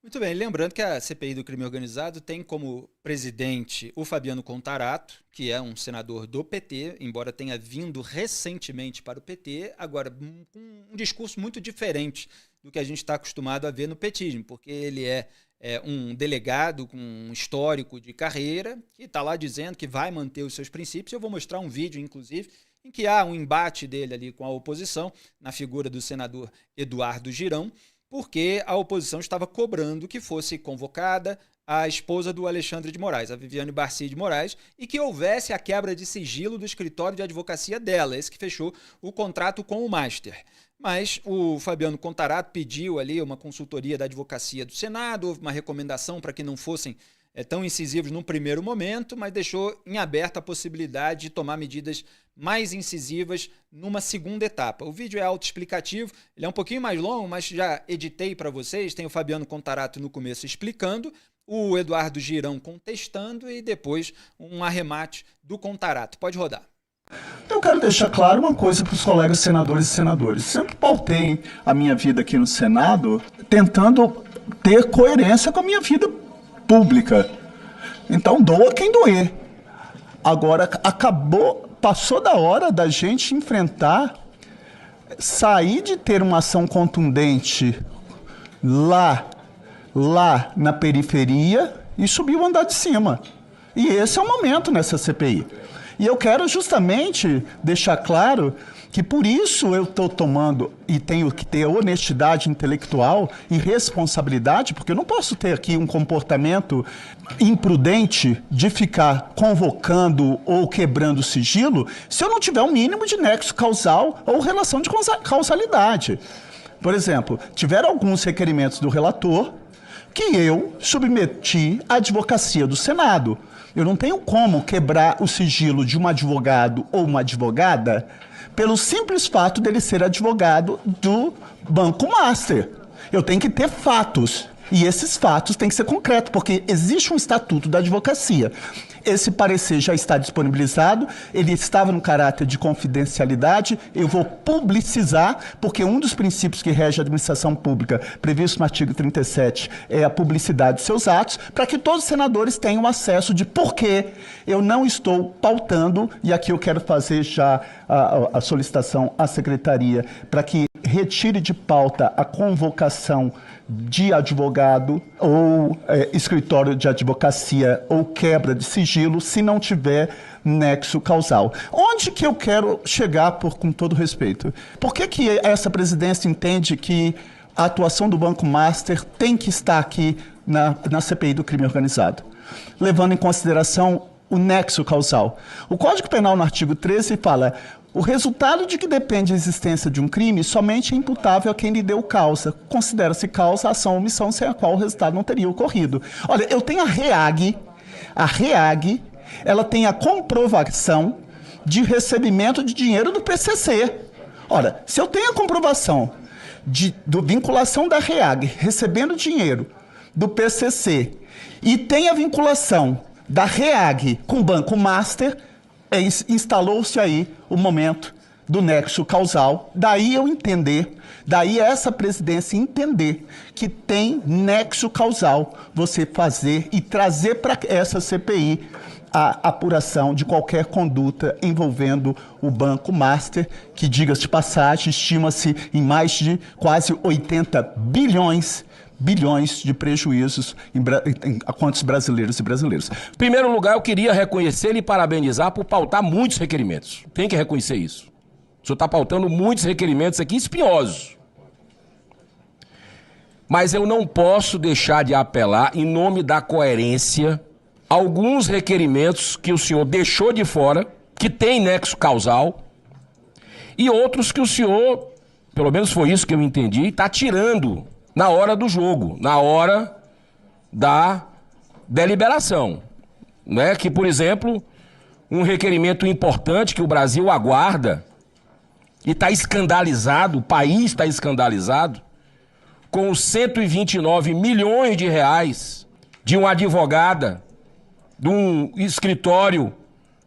Muito bem, lembrando que a CPI do crime organizado tem como presidente o Fabiano Contarato, que é um senador do PT, embora tenha vindo recentemente para o PT, agora com um discurso muito diferente do que a gente está acostumado a ver no petismo, porque ele é um delegado com um histórico de carreira, que está lá dizendo que vai manter os seus princípios. Eu vou mostrar um vídeo, inclusive, em que há um embate dele ali com a oposição, na figura do senador Eduardo Girão, porque a oposição estava cobrando que fosse convocada a esposa do Alexandre de Moraes, a Viviane Barci de Moraes, e que houvesse a quebra de sigilo do escritório de advocacia dela, esse que fechou o contrato com o Master. Mas o Fabiano Contarato pediu ali uma consultoria da advocacia do Senado, houve uma recomendação para que não fossem tão incisivos num primeiro momento, mas deixou em aberto a possibilidade de tomar medidas mais incisivas numa segunda etapa. O vídeo é autoexplicativo, ele é um pouquinho mais longo, mas já editei para vocês, tem o Fabiano Contarato no começo explicando, o Eduardo Girão contestando e depois um arremate do Contarato. Pode rodar. Eu quero deixar claro uma coisa para os colegas senadores e senadoras. Sempre pautei a minha vida aqui no Senado tentando ter coerência com a minha vida pública. Então, doa quem doer. Agora, passou da hora da gente enfrentar, sair de ter uma ação contundente lá na periferia e subir o andar de cima. E esse é o momento nessa CPI. E eu quero justamente deixar claro que por isso eu estou tomando e tenho que ter honestidade intelectual e responsabilidade, porque eu não posso ter aqui um comportamento imprudente de ficar convocando ou quebrando sigilo se eu não tiver um mínimo de nexo causal ou relação de causalidade. Por exemplo, tiveram alguns requerimentos do relator que eu submeti à advocacia do Senado. Eu não tenho como quebrar o sigilo de um advogado ou uma advogada pelo simples fato dele ser advogado do Banco Master. Eu tenho que ter fatos. E esses fatos têm que ser concretos, porque existe um estatuto da advocacia. Esse parecer já está disponibilizado, ele estava no caráter de confidencialidade, eu vou publicizar, porque um dos princípios que rege a administração pública, previsto no artigo 37, é a publicidade de seus atos, para que todos os senadores tenham acesso de por que eu não estou pautando, e aqui eu quero fazer já a solicitação à secretaria, para que retire de pauta a convocação de advogado ou escritório de advocacia ou quebra de sigilo se não tiver nexo causal. Onde que eu quero chegar com todo respeito? Por que essa presidência entende que a atuação do Banco Master tem que estar aqui na CPI do crime organizado? Levando em consideração o nexo causal. O Código Penal, no artigo 13, fala: o resultado de que depende a existência de um crime somente é imputável a quem lhe deu causa. Considera-se causa a ação ou omissão sem a qual o resultado não teria ocorrido. Olha, eu tenho a REAG, ela tem a comprovação de recebimento de dinheiro do PCC. Ora, se eu tenho a comprovação do vinculação da REAG recebendo dinheiro do PCC e tem a vinculação da REAG com o Banco Master, instalou-se aí o momento do nexo causal, daí essa presidência entender que tem nexo causal você fazer e trazer para essa CPI a apuração de qualquer conduta envolvendo o Banco Master, que, diga-se de passagem, estima-se em mais de quase 80 bilhões de prejuízos a quantos brasileiros e brasileiras. Em primeiro lugar, eu queria reconhecer e parabenizar por pautar muitos requerimentos. Tem que reconhecer isso. O senhor está pautando muitos requerimentos aqui espinhosos. Mas eu não posso deixar de apelar, em nome da coerência, alguns requerimentos que o senhor deixou de fora, que tem nexo causal, e outros que o senhor, pelo menos foi isso que eu entendi, está tirando na hora do jogo, na hora da deliberação. Né? Que, por exemplo, um requerimento importante que o Brasil aguarda e está escandalizado, o país está escandalizado, com os 129 milhões de reais de uma advogada, de um escritório,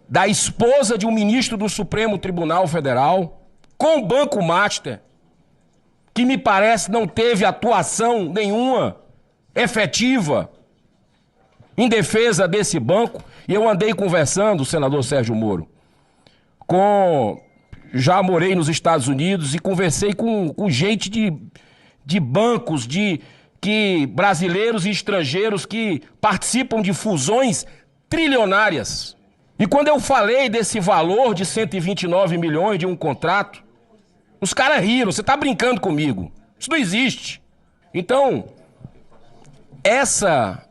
da esposa de um ministro do Supremo Tribunal Federal, com o Banco Master, que me parece não teve atuação nenhuma efetiva em defesa desse banco. E eu andei conversando, senador Sérgio Moro, já morei nos Estados Unidos e conversei com gente de bancos, brasileiros e estrangeiros que participam de fusões trilionárias. E quando eu falei desse valor de 129 milhões de um contrato, os caras riram. Você tá brincando comigo. Isso não existe. Então, essa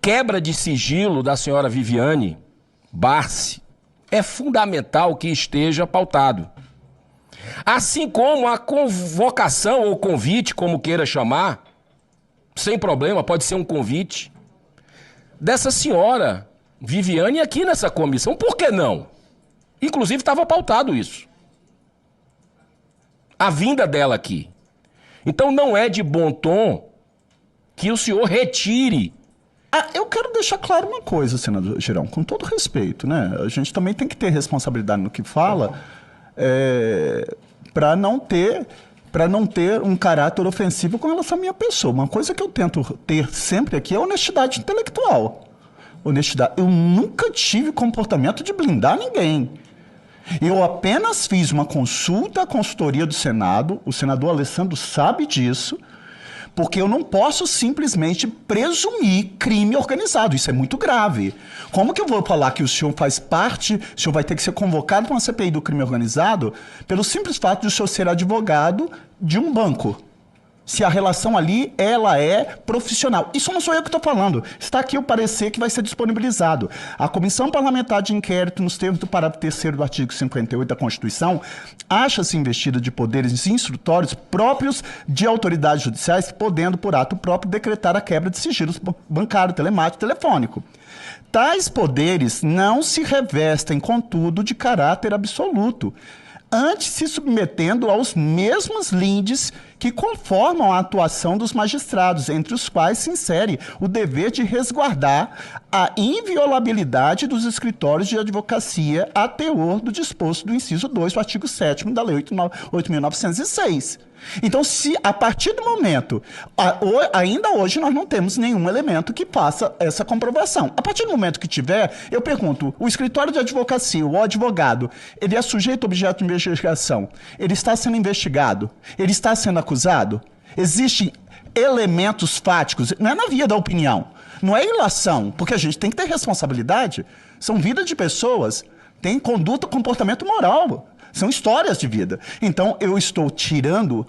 quebra de sigilo da senhora Viviane Barsi é fundamental que esteja pautado. Assim como a convocação ou convite, como queira chamar, sem problema, pode ser um convite, dessa senhora Viviane aqui nessa comissão. Por que não? Inclusive estava pautado isso. A vinda dela aqui. Então não é de bom tom que o senhor retire. Eu quero deixar claro uma coisa, senador Girão, com todo respeito, né? A gente também tem que ter responsabilidade no que fala, para não ter um caráter ofensivo com relação à minha pessoa. Uma coisa que eu tento ter sempre aqui é honestidade intelectual. Honestidade. Eu nunca tive comportamento de blindar ninguém. Eu apenas fiz uma consulta à consultoria do Senado, o senador Alessandro sabe disso, porque eu não posso simplesmente presumir crime organizado. Isso é muito grave. Como que eu vou falar que o senhor faz parte, o senhor vai ter que ser convocado para uma CPI do crime organizado pelo simples fato de o senhor ser advogado de um banco? Se a relação ali, ela é profissional. Isso não sou eu que estou falando. Está aqui o parecer que vai ser disponibilizado. A Comissão Parlamentar de Inquérito, nos termos do parágrafo 3º do artigo 58 da Constituição, acha-se investida de poderes instrutórios próprios de autoridades judiciais, podendo, por ato próprio, decretar a quebra de sigilos bancário, telemático e telefônico. Tais poderes não se revestem, contudo, de caráter absoluto, antes se submetendo aos mesmos lindes que conformam a atuação dos magistrados, entre os quais se insere o dever de resguardar a inviolabilidade dos escritórios de advocacia a teor do disposto do inciso 2 do artigo 7º da Lei 8.906. Então, se a partir do momento, ainda hoje nós não temos nenhum elemento que faça essa comprovação. A partir do momento que tiver, eu pergunto, o escritório de advocacia, o advogado, ele é sujeito a objeto de investigação? Ele está sendo investigado? Ele está sendo acusado? Existem elementos fáticos, não é na via da opinião, não é ilação, porque a gente tem que ter responsabilidade. São vidas de pessoas, tem conduta, comportamento moral. São histórias de vida. Então, eu estou tirando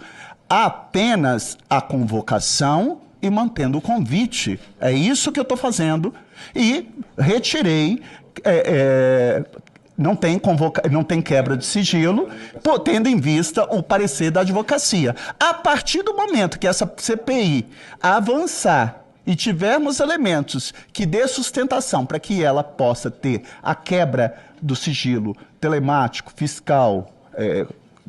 apenas a convocação e mantendo o convite. É isso que eu estou fazendo. E retirei... Não tem quebra de sigilo, tendo em vista o parecer da advocacia. A partir do momento que essa CPI avançar e tivermos elementos que dê sustentação para que ela possa ter a quebra do sigilo telemático, fiscal,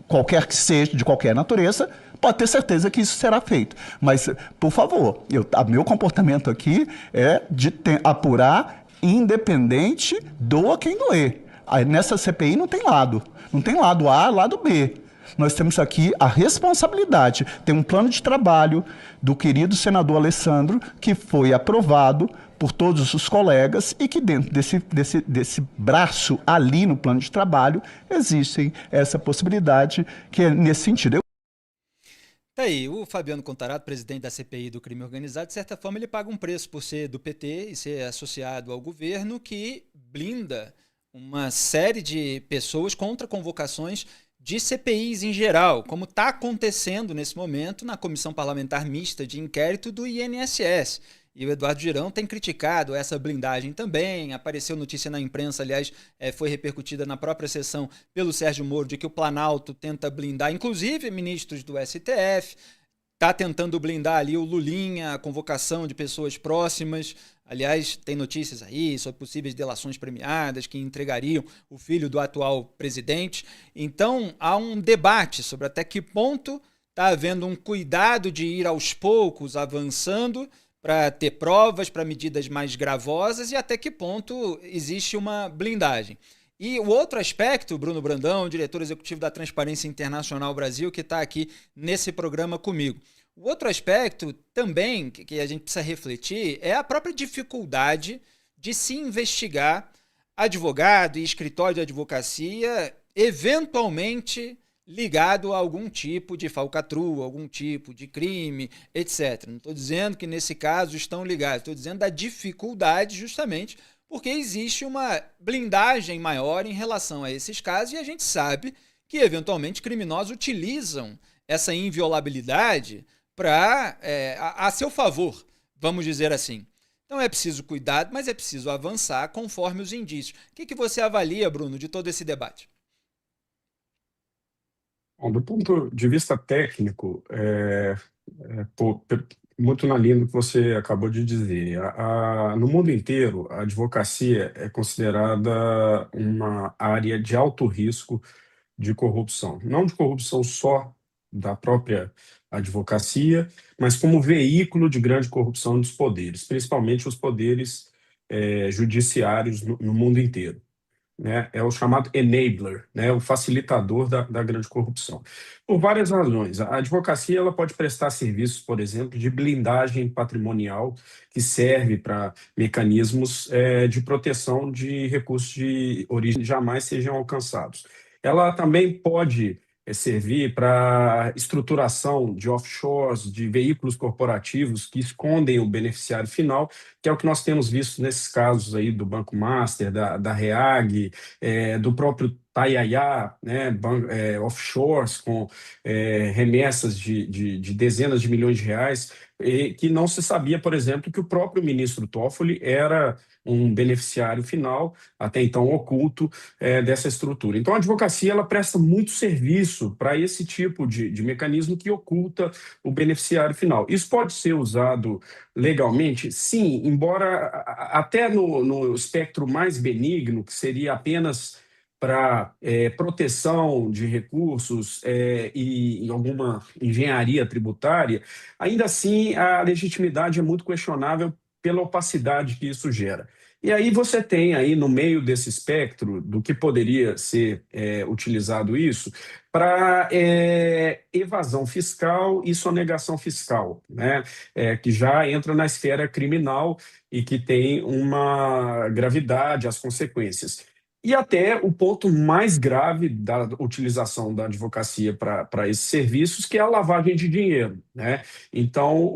qualquer que seja, de qualquer natureza, pode ter certeza que isso será feito. Mas, por favor, meu comportamento aqui é de apurar independente, doa quem doer. Aí, nessa CPI não tem lado. Não tem lado A, lado B. Nós temos aqui a responsabilidade. Tem um plano de trabalho do querido senador Alessandro, que foi aprovado por todos os colegas e que dentro desse braço ali no plano de trabalho existe essa possibilidade que é nesse sentido. Tá aí, o Fabiano Contarato, presidente da CPI do crime organizado, de certa forma ele paga um preço por ser do PT e ser associado ao governo que blinda uma série de pessoas contra convocações de CPIs em geral, como está acontecendo nesse momento na Comissão Parlamentar Mista de Inquérito do INSS. E o Eduardo Girão tem criticado essa blindagem também. Apareceu notícia na imprensa, aliás, foi repercutida na própria sessão pelo Sérgio Moro, de que o Planalto tenta blindar, inclusive ministros do STF, está tentando blindar ali o Lulinha, a convocação de pessoas próximas. Aliás, tem notícias aí sobre possíveis delações premiadas que entregariam o filho do atual presidente. Então, há um debate sobre até que ponto está havendo um cuidado de ir aos poucos avançando para ter provas, para medidas mais gravosas e até que ponto existe uma blindagem. E o outro aspecto, Bruno Brandão, diretor executivo da Transparência Internacional Brasil, que está aqui nesse programa comigo. O outro aspecto também que a gente precisa refletir é a própria dificuldade de se investigar advogado e escritório de advocacia eventualmente ligado a algum tipo de falcatrua, algum tipo de crime, etc. Não estou dizendo que nesse caso estão ligados, estou dizendo da dificuldade justamente porque existe uma blindagem maior em relação a esses casos e a gente sabe que eventualmente criminosos utilizam essa inviolabilidade para a seu favor, vamos dizer assim. Então é preciso cuidado, mas é preciso avançar conforme os indícios. O que você avalia, Bruno, de todo esse debate? Bom, do ponto de vista técnico, muito na linha do que você acabou de dizer. No mundo inteiro, a advocacia é considerada uma área de alto risco de corrupção. Não de corrupção só da própria advocacia, mas como veículo de grande corrupção dos poderes, principalmente os poderes judiciários no mundo inteiro, né? É o chamado enabler, né? O facilitador da grande corrupção. Por várias razões. A advocacia ela pode prestar serviços, por exemplo, de blindagem patrimonial, que serve para mecanismos de proteção de recursos de origem que jamais sejam alcançados. Ela também pode servir para estruturação de offshores, de veículos corporativos que escondem o beneficiário final, que é o que nós temos visto nesses casos aí do Banco Master, da REAG, do próprio Taiaiá, né, offshores com remessas de dezenas de milhões de reais, e que não se sabia, por exemplo, que o próprio ministro Toffoli era um beneficiário final, até então oculto, dessa estrutura. Então, a advocacia ela presta muito serviço para esse tipo de mecanismo que oculta o beneficiário final. Isso pode ser usado legalmente? Sim, embora até no espectro mais benigno, que seria apenas para proteção de recursos e alguma engenharia tributária, ainda assim a legitimidade é muito questionável pela opacidade que isso gera. E aí você tem aí no meio desse espectro do que poderia ser utilizado isso para evasão fiscal e sonegação fiscal, né? Que já entra na esfera criminal e que tem uma gravidade, as consequências. E até o ponto mais grave da utilização da advocacia para esses serviços, que é a lavagem de dinheiro, né? Então,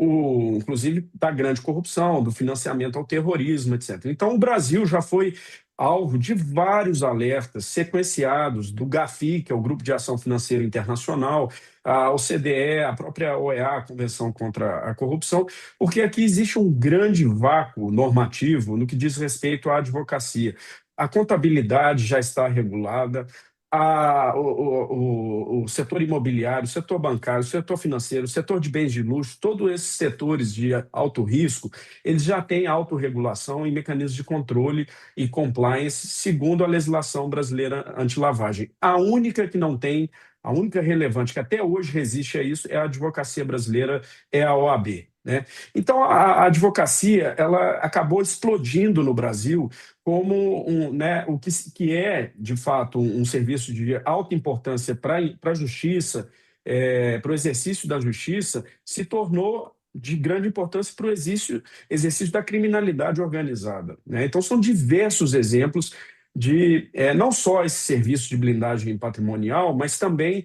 inclusive da grande corrupção, do financiamento ao terrorismo, etc. Então, o Brasil já foi alvo de vários alertas sequenciados do GAFI, que é o Grupo de Ação Financeira Internacional, a OCDE, a própria OEA, a Convenção contra a Corrupção, porque aqui existe um grande vácuo normativo no que diz respeito à advocacia. A contabilidade já está regulada, o setor imobiliário, o setor bancário, o setor financeiro, o setor de bens de luxo, todos esses setores de alto risco, eles já têm autorregulação e mecanismos de controle e compliance segundo a legislação brasileira anti-lavagem. A única que não tem, a única relevante que até hoje resiste a isso é a advocacia brasileira, é a OAB, né? Então, a advocacia ela acabou explodindo no Brasil como o que é, de fato, um serviço de alta importância para a justiça, para o exercício da justiça, se tornou de grande importância para o exercício da criminalidade organizada, né? Então, são diversos exemplos de não só esse serviço de blindagem patrimonial, mas também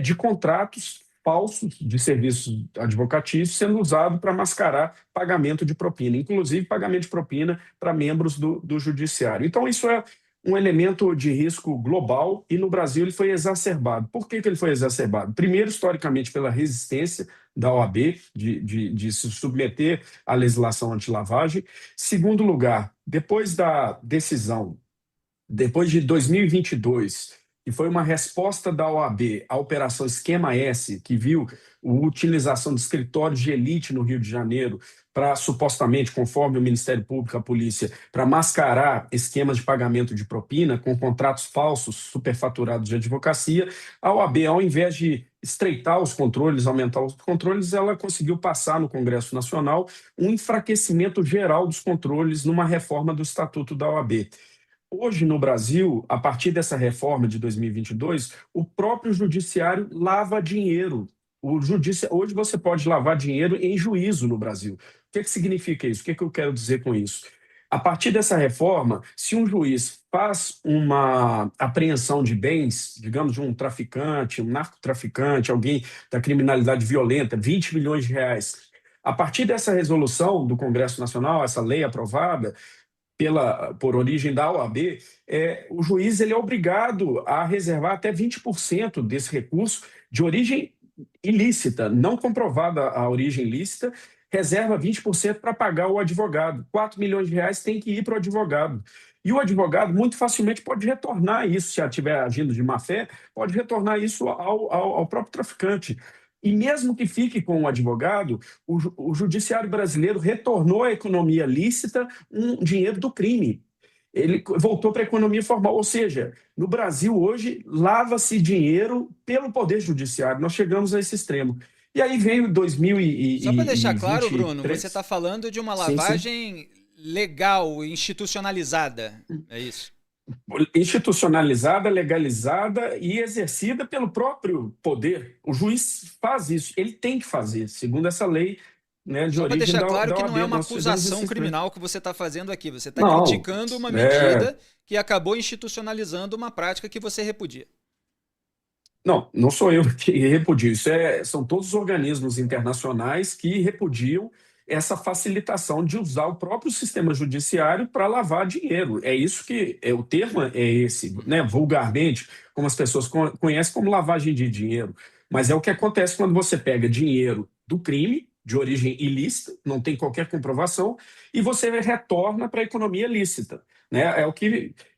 de contratos falsos de serviços advocatícios sendo usado para mascarar pagamento de propina, inclusive pagamento de propina para membros do judiciário. Então, isso é um elemento de risco global e no Brasil ele foi exacerbado. Por que ele foi exacerbado? Primeiro, historicamente, pela resistência da OAB de se submeter à legislação anti-lavagem. Segundo lugar, depois da decisão, depois de 2022, que foi uma resposta da OAB à Operação Esquema S, que viu a utilização de escritórios de elite no Rio de Janeiro para, supostamente, conforme o Ministério Público, a polícia, para mascarar esquemas de pagamento de propina com contratos falsos superfaturados de advocacia, a OAB, ao invés de estreitar os controles, aumentar os controles, ela conseguiu passar no Congresso Nacional um enfraquecimento geral dos controles numa reforma do Estatuto da OAB. Hoje, no Brasil, a partir dessa reforma de 2022, o próprio judiciário lava dinheiro Hoje você pode lavar dinheiro em juízo no Brasil. O que significa isso? O que eu quero dizer com isso? A partir dessa reforma, se um juiz faz uma apreensão de bens, digamos, de um traficante, um narcotraficante, alguém da criminalidade violenta, 20 milhões de reais, a partir dessa resolução do Congresso Nacional, essa lei aprovada por origem da OAB, o juiz ele é obrigado a reservar até 20% desse recurso de origem ilícita, não comprovada a origem ilícita, reserva 20% para pagar o advogado. 4 milhões de reais tem que ir para o advogado. E o advogado muito facilmente pode retornar isso, se estiver agindo de má fé, pode retornar isso ao próprio traficante. E mesmo que fique com o advogado, o judiciário brasileiro retornou à economia lícita um dinheiro do crime. Ele voltou para a economia formal, ou seja, no Brasil hoje lava-se dinheiro pelo Poder Judiciário. Nós chegamos a esse extremo. E aí veio 2023... Só para deixar claro, Bruno, você está falando de uma Sim. lavagem legal, institucionalizada, é isso? Institucionalizada, legalizada e exercida pelo próprio poder. O juiz faz isso, ele tem que fazer, segundo essa lei, né, de Só para origem deixar claro da que OAB. não é uma Nós fizemos acusação esse criminal que você está fazendo aqui. Você está Não, criticando uma medida que acabou institucionalizando uma prática que você repudia. Não sou eu que repudio. São todos os organismos internacionais que repudiam essa facilitação de usar o próprio sistema judiciário para lavar dinheiro. É isso que o termo é esse, né? Vulgarmente, como as pessoas conhecem como lavagem de dinheiro. Mas é o que acontece quando você pega dinheiro do crime, de origem ilícita, não tem qualquer comprovação, e você retorna para a economia lícita. Né?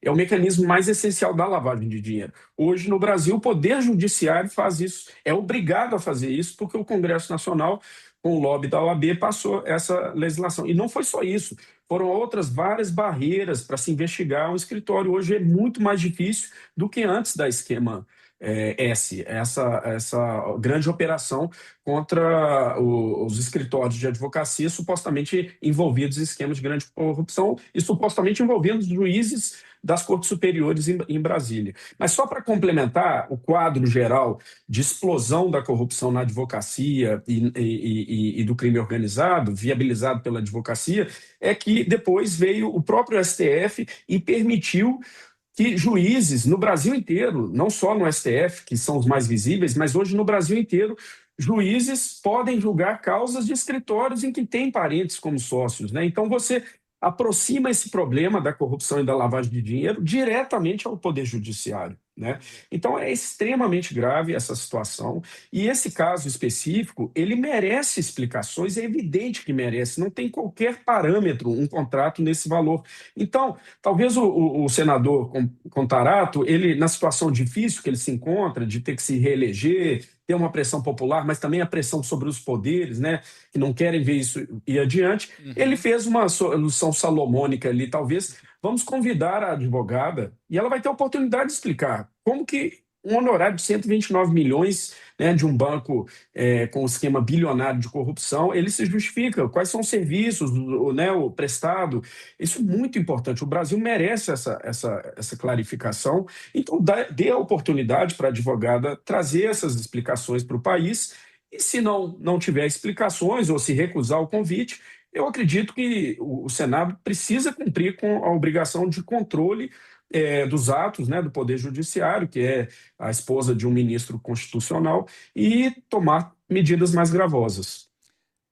É o mecanismo mais essencial da lavagem de dinheiro. Hoje, no Brasil, o Poder Judiciário faz isso, é obrigado a fazer isso, porque o Congresso Nacional, com o lobby da OAB, passou essa legislação. E não foi só isso, foram outras várias barreiras para se investigar um escritório. Hoje é muito mais difícil do que antes da esquema essa grande operação contra os escritórios de advocacia supostamente envolvidos em esquemas de grande corrupção e supostamente envolvendo juízes das cortes superiores em Brasília. Mas só para complementar o quadro geral de explosão da corrupção na advocacia e do crime organizado, viabilizado pela advocacia, é que depois veio o próprio STF e permitiu que juízes no Brasil inteiro, não só no STF, que são os mais visíveis, mas hoje no Brasil inteiro, juízes podem julgar causas de escritórios em que tem parentes como sócios. Né? Então, você aproxima esse problema da corrupção e da lavagem de dinheiro diretamente ao Poder Judiciário. Né? Então, é extremamente grave essa situação. E esse caso específico, ele merece explicações, é evidente que merece, não tem qualquer parâmetro, um contrato nesse valor. Então, talvez o senador Contarato, ele, na situação difícil que ele se encontra, de ter que se reeleger, ter uma pressão popular, mas também a pressão sobre os poderes, né, que não querem ver isso ir adiante, ele fez uma solução salomônica ali, talvez. Vamos convidar a advogada e ela vai ter a oportunidade de explicar como que um honorário de 129 milhões, né, de um banco com um esquema bilionário de corrupção, ele se justifica. Quais são os serviços, né, o prestado? Isso é muito importante. O Brasil merece essa clarificação. Então, dê a oportunidade para a advogada trazer essas explicações para o país. E se não tiver explicações ou se recusar o convite, eu acredito que o Senado precisa cumprir com a obrigação de controle dos atos, né, do Poder Judiciário, que é a esposa de um ministro constitucional, e tomar medidas mais gravosas.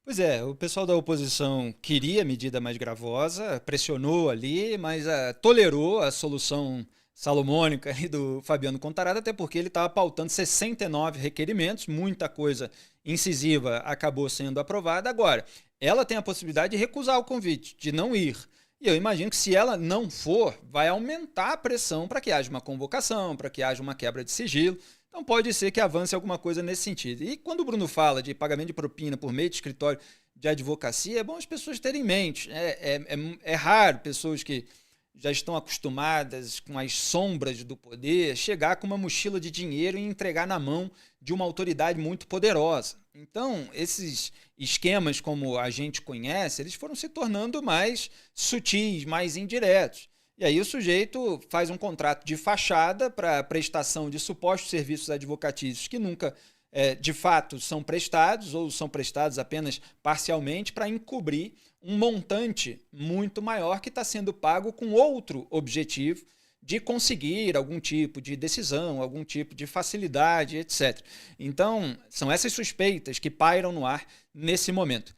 Pois é, o pessoal da oposição queria medida mais gravosa, pressionou ali, mas tolerou a solução salomônica ali do Fabiano Contarato, até porque ele estava pautando 69 requerimentos, muita coisa incisiva acabou sendo aprovada. Agora, ela tem a possibilidade de recusar o convite, de não ir. E eu imagino que se ela não for, vai aumentar a pressão para que haja uma convocação, para que haja uma quebra de sigilo. Então pode ser que avance alguma coisa nesse sentido. E quando o Bruno fala de pagamento de propina por meio de escritório de advocacia, é bom as pessoas terem em mente. É raro pessoas que já estão acostumadas com as sombras do poder chegar com uma mochila de dinheiro e entregar na mão de uma autoridade muito poderosa. Então, esses esquemas, como a gente conhece, eles foram se tornando mais sutis, mais indiretos. E aí o sujeito faz um contrato de fachada para prestação de supostos serviços advocatícios que nunca de fato são prestados ou são prestados apenas parcialmente para encobrir um montante muito maior que está sendo pago com outro objetivo de conseguir algum tipo de decisão, algum tipo de facilidade, etc. Então, são essas suspeitas que pairam no ar nesse momento.